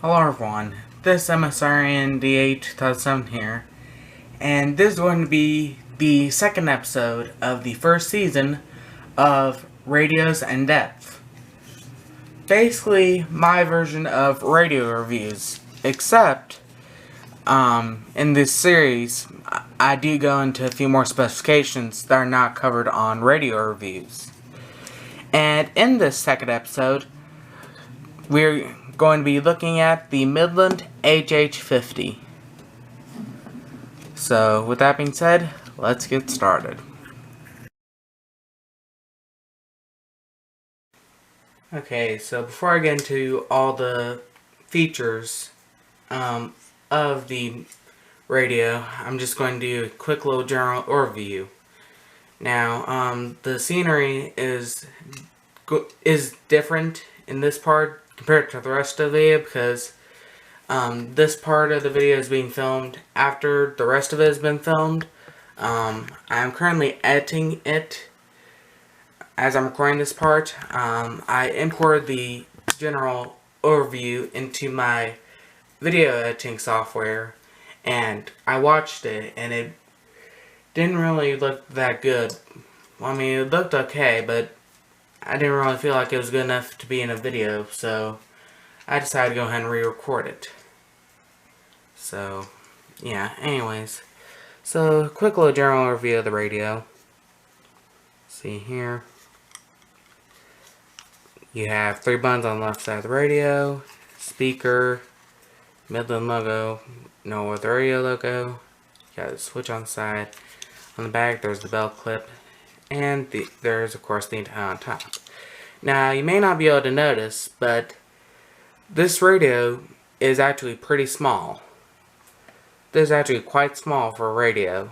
Hello everyone, this is Siren HH50 here, and this is going to be the second episode of the first season of Radios in Depth. Basically, my version of radio reviews, except in this series, I do go into a few more specifications that are not covered on radio reviews. And in this second episode, we're going to be looking at the Midland HH50. So, with that being said, let's get started. Okay, so before I get into all the features of the radio, I'm just going to do a quick little general overview. Now, the scenery is different in this part compared to the rest of the video because this part of the video is being filmed after the rest of it has been filmed. I'm currently editing it as I'm recording this part. I imported the general overview into my video editing software and I watched it and it didn't really look that good. Well, I mean, it looked okay, but I didn't really feel like it was good enough to be in a video, so I decided to go ahead and re-record it. So, yeah, anyways. So, quick little general review of the radio. See here. You have 3 buttons on the left side of the radio. Speaker. Midland logo. No other radio logo. You got a switch on the side. On the back, there's the bell clip. And there's, of course, the antenna on top. Now, you may not be able to notice, but this radio is actually pretty small. This is actually quite small for a radio.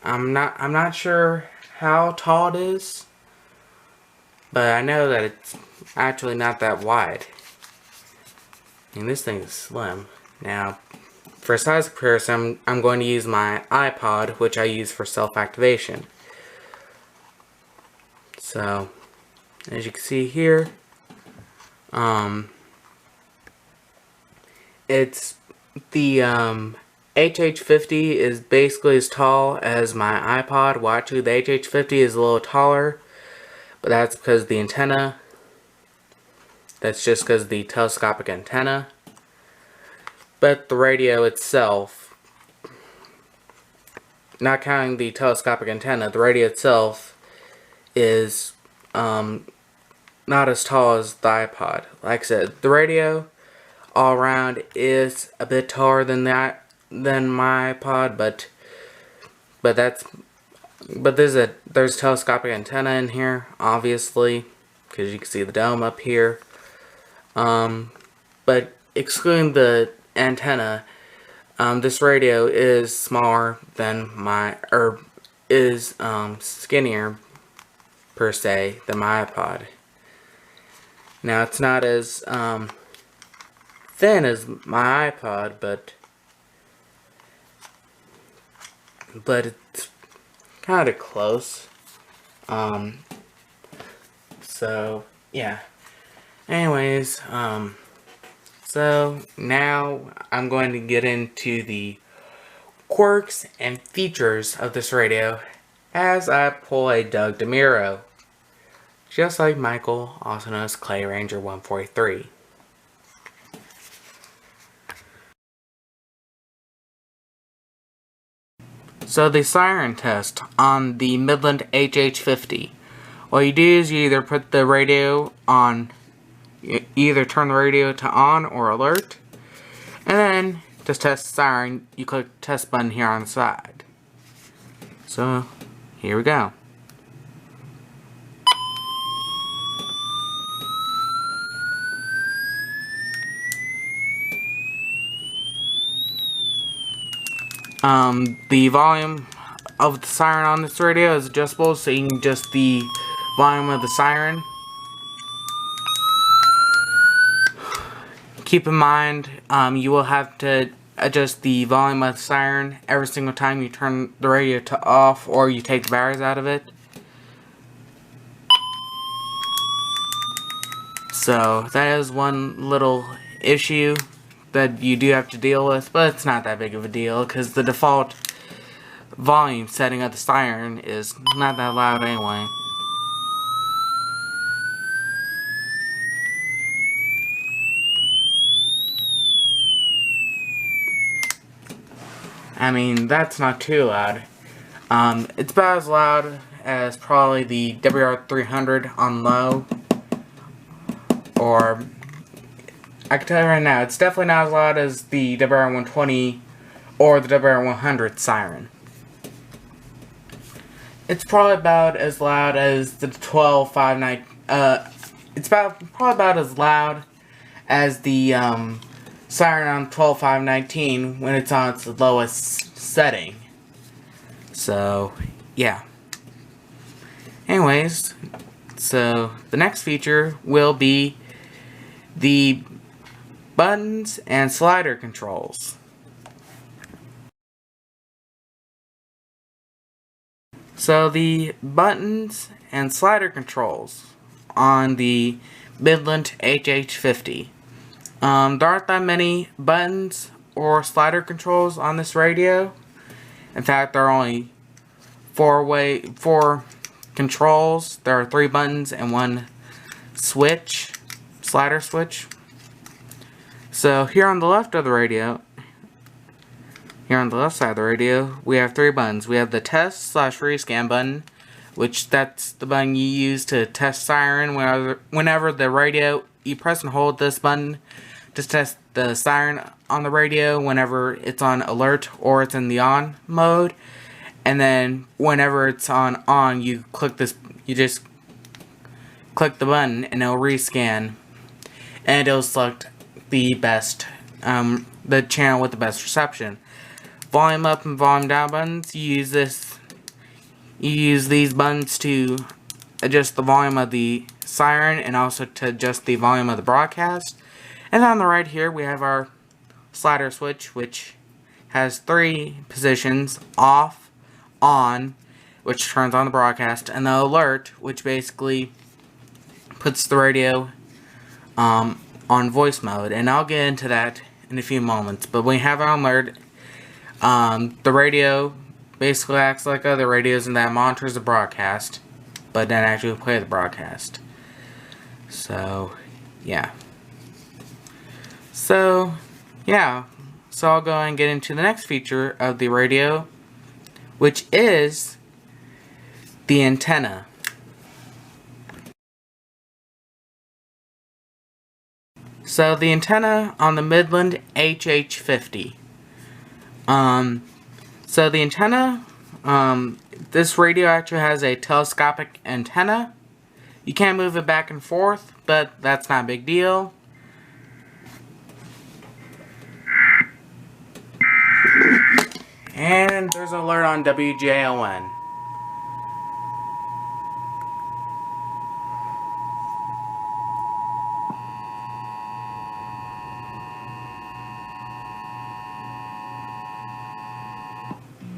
I'm not sure how tall it is, but I know that it's actually not that wide. And this thing is slim. Now, for size comparison, I'm going to use my iPod, which I use for self-activation. So, as you can see here, it's the HH50 is basically as tall as my iPod. Well, actually, the HH50 is a little taller, but that's because the antenna. That's just because of the telescopic antenna. But the radio itself, not counting the telescopic antenna, the radio itself is not as tall as the iPod. Like I said, the radio all around is a bit taller than my iPod, but there's a telescopic antenna in here, obviously, because you can see the dome up here. But excluding the antenna, this radio is smaller than is skinnier per se than my iPod. Now it's not as thin as my iPod, but it's kind of close. So yeah. Anyways, so now I'm going to get into the quirks and features of this radio as I pull a Doug DeMuro, just like Michael, also known as Clay Ranger 143. So the Siren Test on the Midland HH50. What you do is you either put the radio on, you either turn the radio to on or alert, and then to test the siren, you click the test button here on the side. So, here we go. The volume of the siren on this radio is adjustable, so you can adjust the volume of the siren. Keep in mind, you will have to adjust the volume of the siren every single time you turn the radio to off or you take the batteries out of it. So that is one little issue that you do have to deal with, but it's not that big of a deal because the default volume setting of the siren is not that loud anyway. I mean, that's not too loud. It's about as loud as probably the WR300 on low, or I can tell you right now, it's definitely not as loud as the WR120 or the WR100 siren. It's probably about as loud as the 12590. It's probably about as loud as the siren on 12519 when it's on its lowest setting. So, yeah. Anyways, so the next feature will be the buttons and slider controls. So the buttons and slider controls on the Midland HH50. There aren't that many buttons or slider controls on this radio. In fact, there are only four controls. There are 3 buttons and 1 switch, slider switch. So here on the left of the radio, here on the left side of the radio, we have 3 buttons. We have the test/rescan button, which that's the button you use to test siren whenever the radio, you press and hold this button to test the siren on the radio whenever it's on alert or it's in the on mode. And then whenever it's on, you click this, you just click the button and it'll rescan and it'll select the best, the channel with the best reception. Volume up and volume down buttons, you use these buttons to adjust the volume of the siren and also to adjust the volume of the broadcast. And on the right here we have our slider switch, which has 3 positions: off, on, which turns on the broadcast, and the alert, which basically puts the radio on voice mode. And I'll get into that in a few moments. But when you have it on alert, the radio basically acts like other radios in that monitors the broadcast, but then actually play the broadcast. So, yeah. So, yeah. So I'll go and get into the next feature of the radio, which is the antenna. So the antenna on the Midland HH50. So the antenna, this radio actually has a telescopic antenna. You can move it back and forth, but that's not a big deal. And there's an alert on WJON.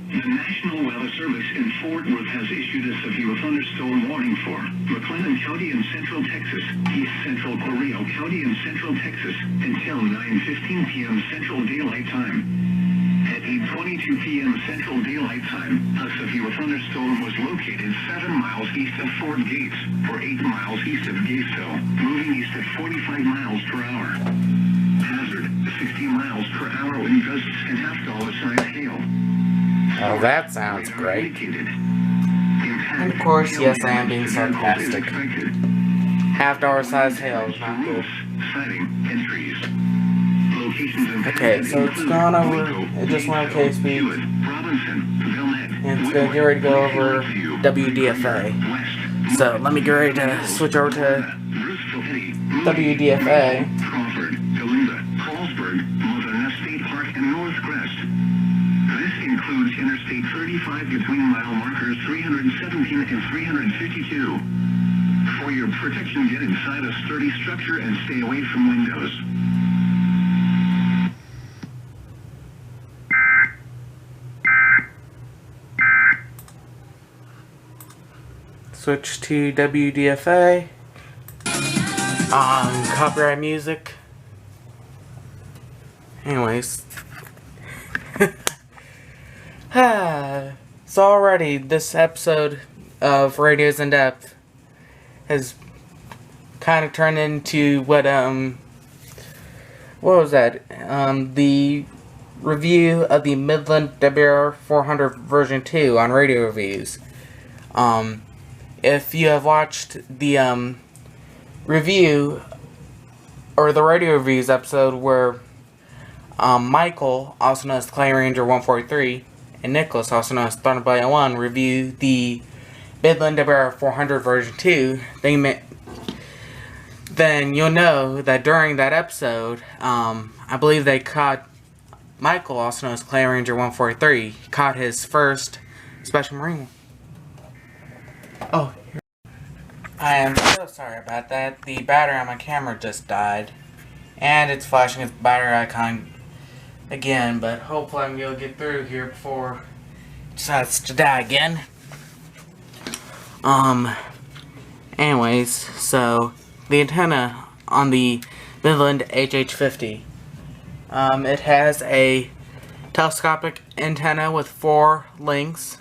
The National Weather Service in Fort Worth has issued a severe thunderstorm warning for McLennan County in central Texas, East Central Correo County in central Texas, until 9:15 p.m. Central Daylight Time. At 8:22 p.m. Central Daylight Time, a severe thunderstorm was located 7 miles east of Fort Gates, or 8 miles east of Gatesville, moving east at 45 miles per hour. Hazard, 60 miles per hour wind gusts and half-dollar size hail. Oh, that sounds great. And of course, yes, I am being sarcastic. Half-dollar size hail is not good. Okay, so it's gone over at just one K speed, and it's going to get ready to go over WDFA. So let me get ready to switch over to WDFA. Includes Interstate 35 between mile markers 317 and 352. For your protection, get inside a sturdy structure and stay away from windows. Switch to WDFA. Copyright music. Anyways. So already, this episode of Radios in Depth has kind of turned into what was that? The review of the Midland WR400 version 2 on Radio Reviews. If you have watched the review or the Radio Reviews episode where Michael, also known as Clay Ranger 143, and Nicholas, also known as Thunderblade 1, review the Midland WR400 version 2, then you'll know that during that episode, I believe they caught Michael, also known as Clay Ranger 143, caught his first Special Marine. Oh, I am so sorry about that. The battery on my camera just died, and it's flashing its battery icon again, but hopefully I'm going to get through here before it decides to die again. Anyways, so the antenna on the Midland HH50, it has a telescopic antenna with 4 links,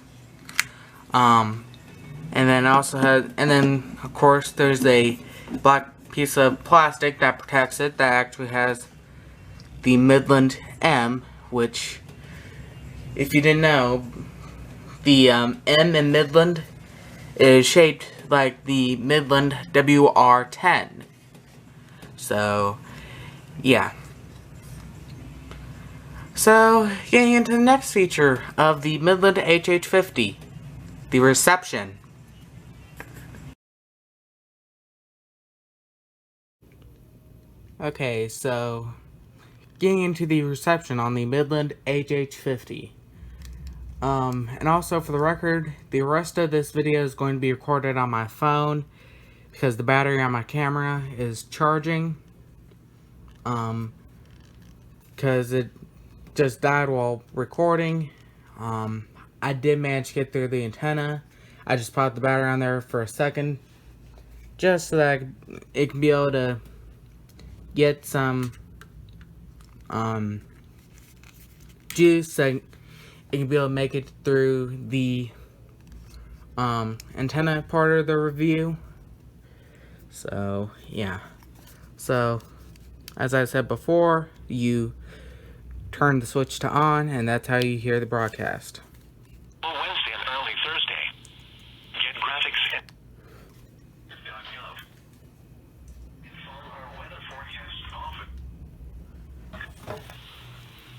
and then of course there's a black piece of plastic that protects it that actually has the Midland M, which, if you didn't know, the M in Midland is shaped like the Midland WR10. So, yeah. So, getting into the next feature of the Midland HH50, the reception. Okay, so getting into the reception on the Midland HH50. And also for the record, the rest of this video is going to be recorded on my phone because the battery on my camera is charging. Because it just died while recording. I did manage to get through the antenna. I just popped the battery on there for a second just so that it can be able to get some juice so it can be able to make it through the antenna part of the review. So yeah, so as I said before, you turn the switch to on and that's how you hear the broadcast. Wednesday and early Thursday. Get graphics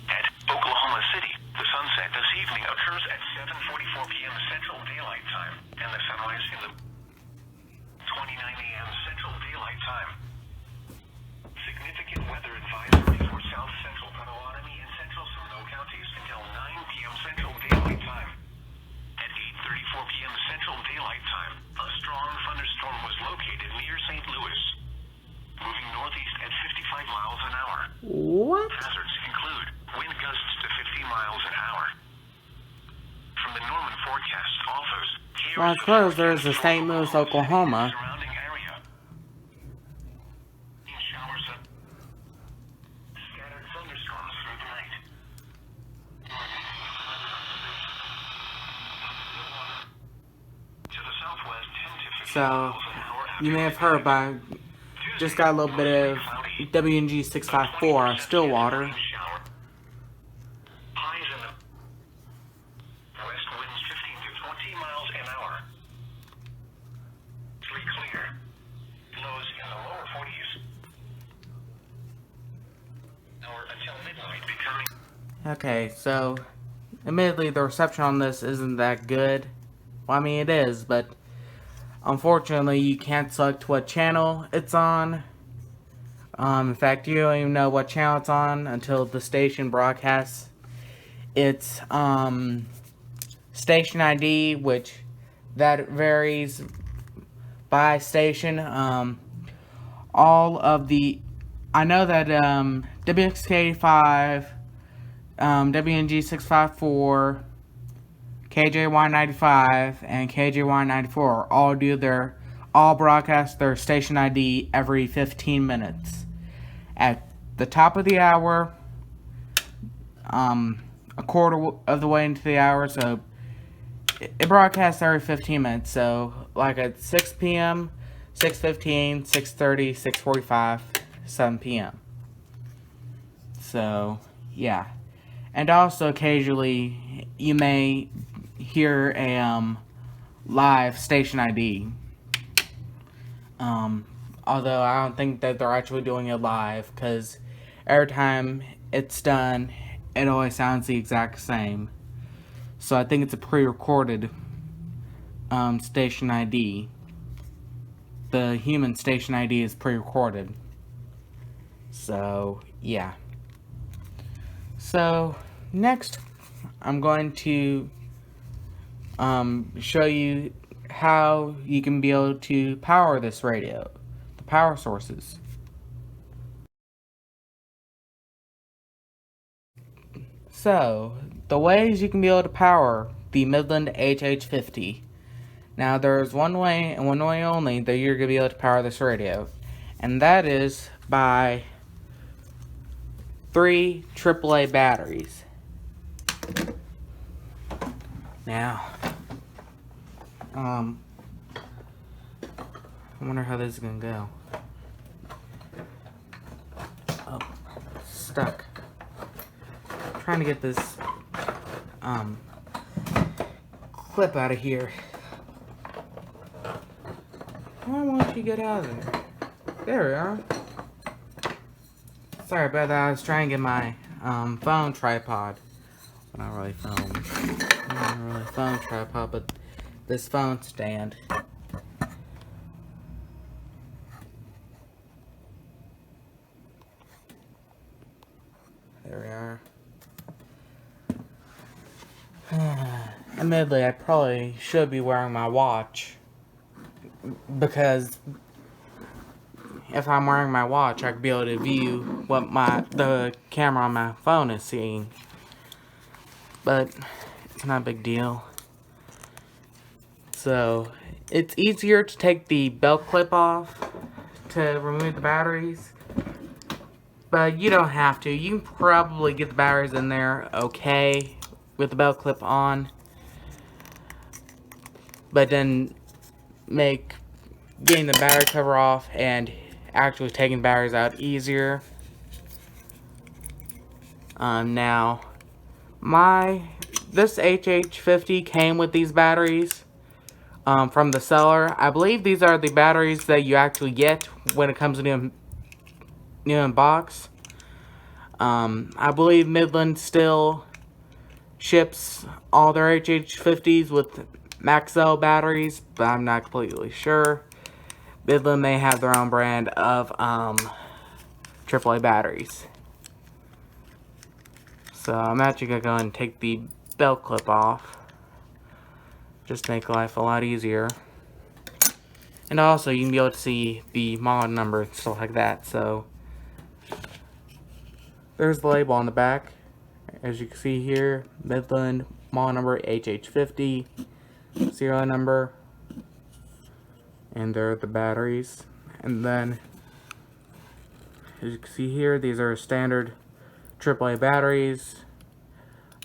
at Oklahoma City. The sunset this evening occurs at 7:44 p.m. Central Daylight Time, and the sunrise in the 29 a.m. Central Daylight Time. Significant weather advisory for South Central Potawatomi and Central Seminole counties until 9 p.m. Central Daylight Time. At 8:34 p.m. Central Daylight Time, a strong thunderstorm was located near St. Louis, moving northeast at 55 miles an hour. What? Hazards include wind gusts to 50 miles an hour. From the Norman forecast offers, Well, I suppose there's a St. Louis, Oklahoma. surrounding area. Showers of scattered thunderstorms through the night. To the southwest, 10 to 15 So, miles an hour after you may have heard, but I just got a little bit of WNG 654 on Stillwater. shower. Highs in the west winds 15 to 20 miles an hour. Three clear. Lows in the lower 40s. Hour until midnight becoming. Okay, so admittedly the reception on this isn't that good. Well, I mean it is, but unfortunately you can't select what channel it's on. In fact, you don't even know what channel it's on until the station broadcasts its station ID, which that varies by station. All of the, I know that WXK5, WNG 654, KJY95, and KJY94 all broadcast their station ID every 15 minutes. At the top of the hour, a quarter of the way into the hour, so it broadcasts every 15 minutes. So like at 6 p.m., 6:15, 6:30, 6:45, 7 p.m. So yeah, and also occasionally you may hear a live station ID. Although I don't think that they're actually doing it live, because every time it's done, it always sounds the exact same. So I think it's a pre-recorded station ID. The human station ID is pre-recorded. So yeah. So next, I'm going to show you how you can be able to power this radio, the power sources. So, the ways you can be able to power the Midland HH50. Now, there's one way and one way only that you're going to be able to power this radio, and that is by 3 AAA batteries. Now, I wonder how this is going to go. Oh, stuck. Trying to get this clip out of here. Why won't you get out of there? There we are. Sorry about that. I was trying to get my phone tripod. Well, not really phone. Not really phone tripod, but this phone stand. There we are. Admittedly, I probably should be wearing my watch, because if I'm wearing my watch, I could be able to view what the camera on my phone is seeing. But it's not a big deal. So it's easier to take the belt clip off to remove the batteries, but you don't have to. You can probably get the batteries in there okay with the belt clip on, but then make getting the battery cover off and actually taking batteries out easier. Now, this HH50 came with these batteries from the seller. I believe these are the batteries that you actually get when it comes new in box. I believe Midland still ships all their HH50s with Maxell batteries, but I'm not completely sure. Midland may have their own brand of AAA batteries. So I'm actually going to go and take the belt clip off, just to make life a lot easier. And also you can be able to see the model number and stuff like that. So there's the label on the back. As you can see here, Midland, model number HH50, serial number, and there are the batteries. And then, as you can see here, these are standard AAA batteries,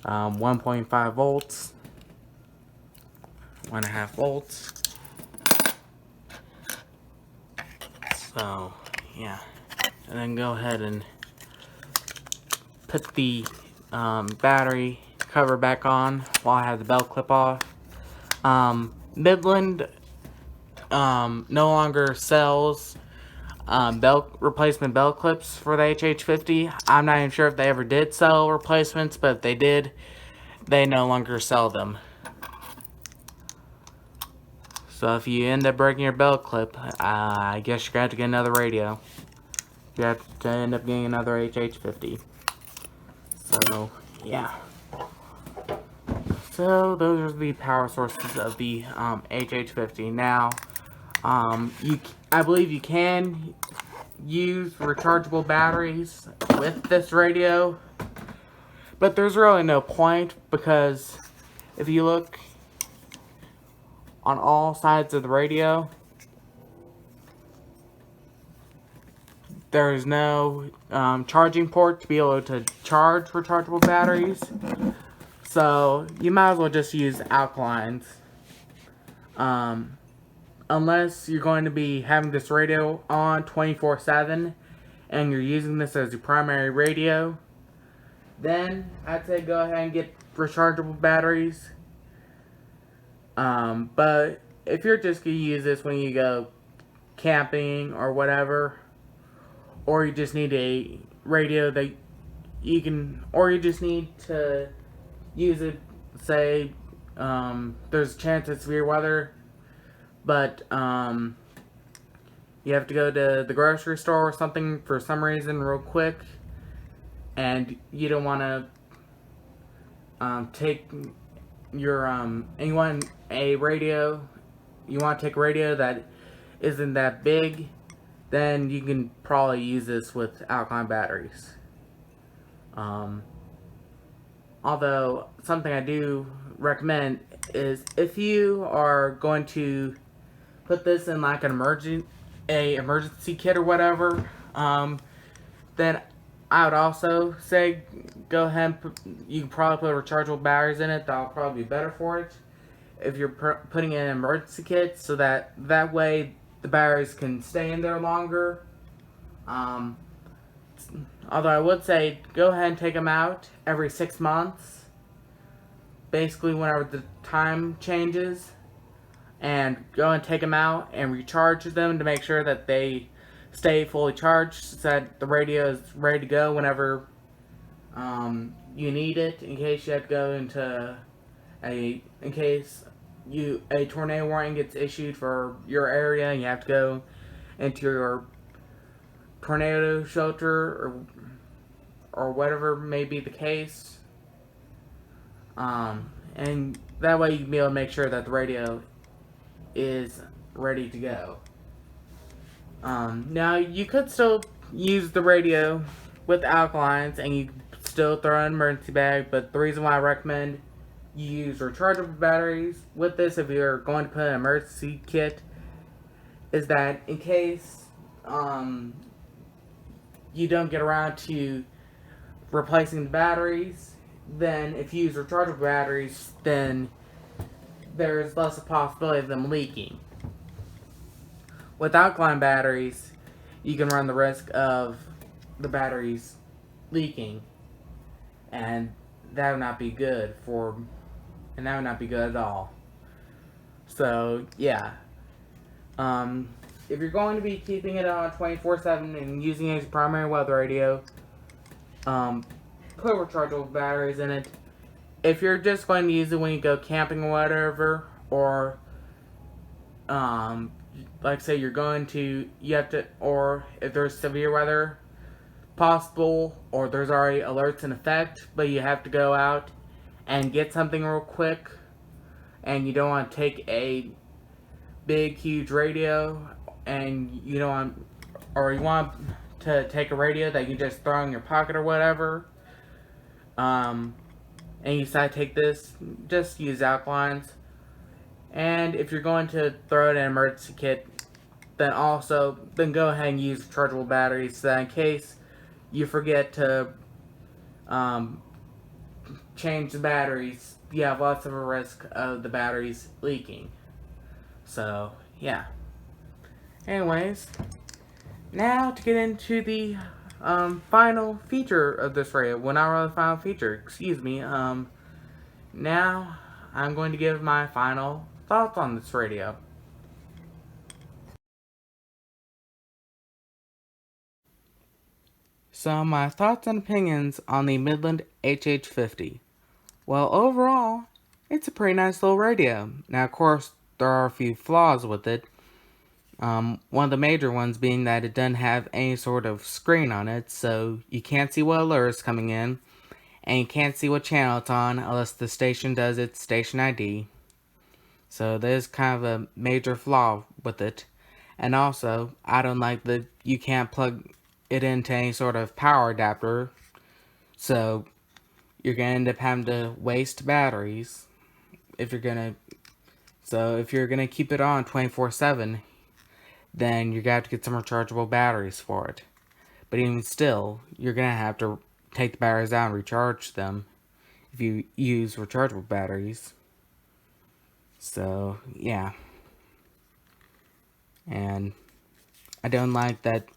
1.5 volts, 1.5 volts. So, yeah. And then go ahead and put the battery cover back on while I have the belt clip off. Midland no longer sells replacement belt clips for the HH50. I'm not even sure if they ever did sell replacements, but if they did, they no longer sell them. So if you end up breaking your belt clip, I guess you're going to have to get another radio. You have to end up getting another HH50. So, yeah. So, those are the power sources of the HH50. Now, I believe you can use rechargeable batteries with this radio, but there's really no point, because if you look on all sides of the radio, there's no charging port to be able to charge rechargeable batteries. So you might as well just use alkalines. Unless you're going to be having this radio on 24/7 and you're using this as your primary radio, then I'd say go ahead and get rechargeable batteries. But if you're just going to use this when you go camping or whatever, or you just need a radio that you can, or you just need to use it, say, there's a chance of severe weather, but you have to go to the grocery store or something for some reason real quick, and you don't want to take your and you want a radio, you want to take a radio that isn't that big, then you can probably use this with alkaline batteries. Although something I do recommend is if you are going to put this in like an emergency kit or whatever, then I would also say go ahead and you can probably put rechargeable batteries in it. That'll probably be better for it if you're putting in an emergency kit, so that way the batteries can stay in there longer. Although I would say go ahead and take them out every 6 months, basically whenever the time changes, and go and take them out and recharge them to make sure that they stay fully charged, so that the radio is ready to go whenever you need it, in case you have to go into a tornado warning gets issued for your area and you have to go into your tornado shelter or whatever may be the case. And that way you can be able to make sure that the radio is ready to go. Now you could still use the radio with alkalines and you still throw in an emergency bag, but the reason why I recommend you use rechargeable batteries with this if you're going to put an emergency kit is that in case you don't get around to replacing the batteries, then if you use rechargeable batteries, then there's less a possibility of them leaking. With alkaline batteries, you can run the risk of the batteries leaking, and that would not be good at all. So yeah, if you're going to be keeping it on 24/7 and using it as your primary weather radio, put rechargeable batteries in it. If you're just going to use it when you go camping or whatever, or like say you're going to, or if there's severe weather possible, or there's already alerts in effect, but you have to go out and get something real quick, and you don't want to take a big, huge radio, and you don't want, or you want to take a radio that you just throw in your pocket or whatever, and you decide to take this, just use alkalines. And if you're going to throw it in an emergency kit, then go ahead and use rechargeable batteries, so that in case you forget to change the batteries, you have less of a risk of the batteries leaking. So yeah. Anyways, now to get into the final feature of this radio. Well, not really the final feature, excuse me. Now I'm going to give my final thoughts on this radio. So my thoughts and opinions on the Midland HH50. Well, overall, it's a pretty nice little radio. Now, of course, there are a few flaws with it. One of the major ones being that it doesn't have any sort of screen on it, so you can't see what alerts coming in, and you can't see what channel it's on unless the station does its station ID. So there's kind of a major flaw with it. And also, I don't like that you can't plug it into any sort of power adapter, so you're gonna end up having to waste batteries if you're gonna keep it on 24/7, then you're gonna have to get some rechargeable batteries for it. But even still, you're going to have to take the batteries out and recharge them if you use rechargeable batteries. So, yeah. And I don't like that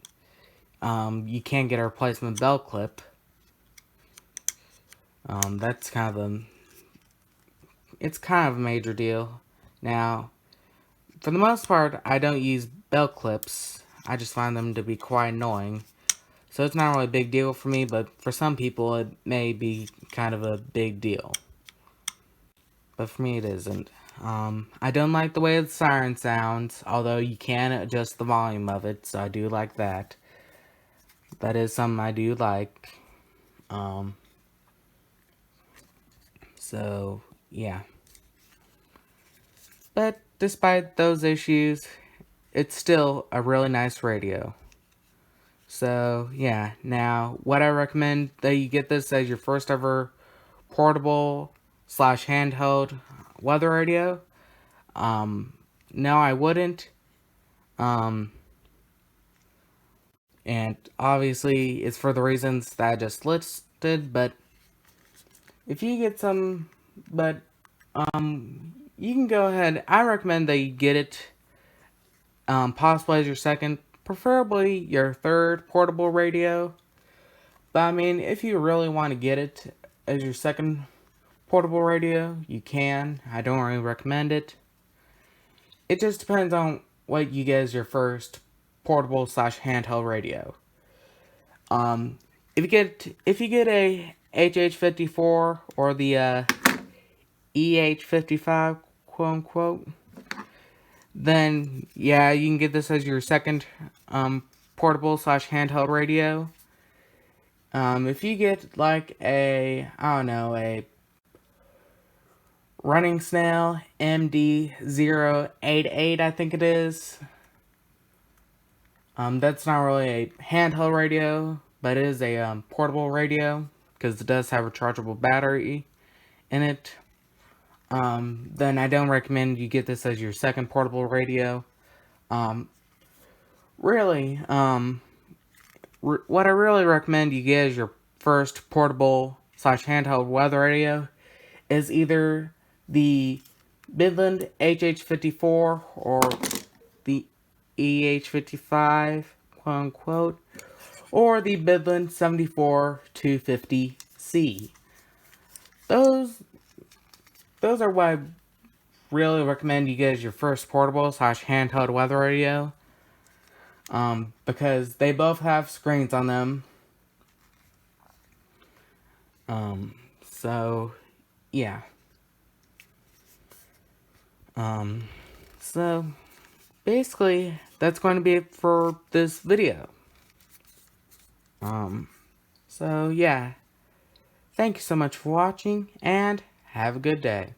you can't get a replacement belt clip. That's kind of it's kind of a major deal. Now, for the most part, I don't use belt clips. I just find them to be quite annoying. So it's not really a big deal for me, but for some people it may be kind of a big deal. But for me it isn't. I don't like the way the siren sounds, although you can adjust the volume of it, so I do like that. That is something I do like. So, yeah. But despite those issues, it's still a really nice radio. So, yeah. Now, what I recommend that you get this as your first ever portable / handheld weather radio. No, I wouldn't. And obviously, it's for the reasons that I just listed, but if you get some, you can go ahead. I recommend that you get it, possibly as your second, preferably your third portable radio. But I mean, if you really want to get it as your second portable radio, you can. I don't really recommend it. It just depends on what you get as your first portable / handheld radio. If you get a HH54 or the HH50, quote unquote, then yeah, you can get this as your second portable / handheld radio. If you get like a, I don't know, a Running Snail MD088, I think it is. That's not really a handheld radio, but it is a portable radio because it does have a rechargeable battery in it. Then I don't recommend you get this as your second portable radio. Really, what I really recommend you get as your first portable / handheld weather radio is either the Midland HH54 or the HH55, quote unquote, or the Midland 74250C. Those are what I really recommend you get as your first portable / handheld weather radio. Because they both have screens on them. So, yeah. So, basically, that's going to be it for this video. So, yeah. Thank you so much for watching, and have a good day.